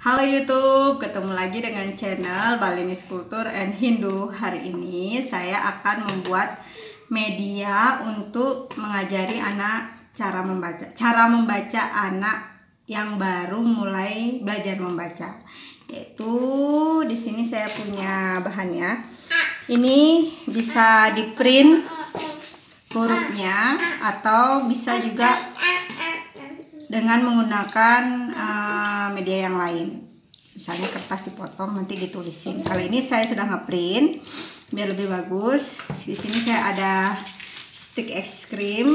Halo YouTube, ketemu lagi dengan channel Balinese Culture and Hindu. Hari ini saya akan membuat media untuk mengajari anak cara membaca anak yang baru mulai belajar membaca. Yaitu di sini saya punya bahannya. Ini bisa di print hurufnya atau bisa juga dengan menggunakan media yang lain, misalnya kertas dipotong nanti ditulisin. Kali ini saya sudah ngeprint biar lebih bagus. Di sini saya ada stick es krim,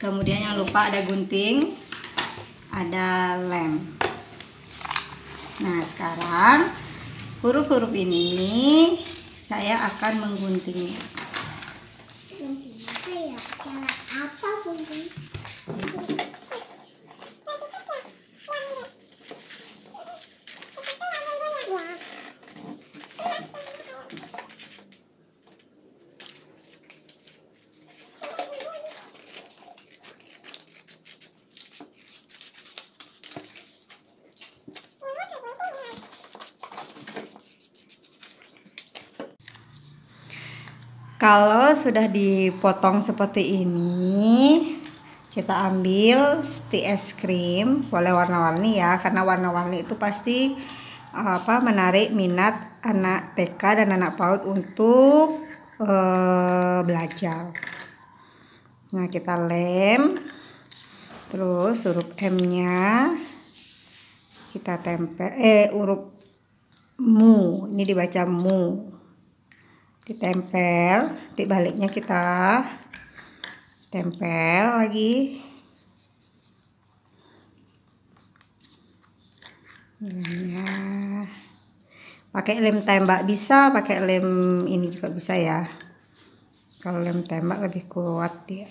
kemudian jangan lupa ada gunting, ada lem. Nah sekarang huruf-huruf ini saya akan mengguntingnya. Guntingnya kayak cara apa, gunting? Kalau sudah dipotong seperti ini, kita ambil stick es krim, boleh warna-warni ya, karena warna-warni itu pasti menarik minat anak TK dan anak PAUD untuk belajar. Nah kita lem, terus huruf M-nya kita tempel, huruf mu, ini dibaca mu, ditempel, titik baliknya kita tempel lagi. Ya. Pakai lem tembak bisa, pakai lem ini juga bisa ya. Kalau lem tembak lebih kuat ya.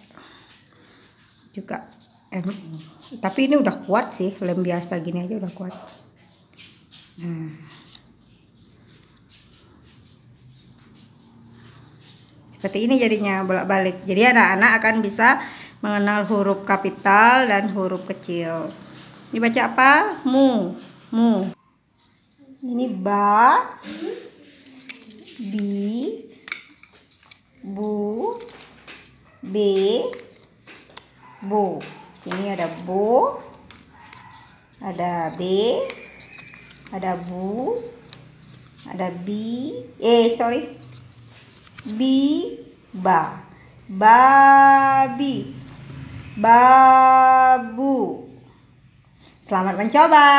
Juga tapi ini udah kuat sih, lem biasa gini aja udah kuat. Nah. Seperti ini jadinya bolak-balik. Jadi anak-anak akan bisa mengenal huruf kapital dan huruf kecil. Ini baca apa? Mu. Mu. Ini ba, bi, bu, be, bo. Sini ada bo, ada b, ada bu, ada bi, ba, babi, babu. Selamat mencoba.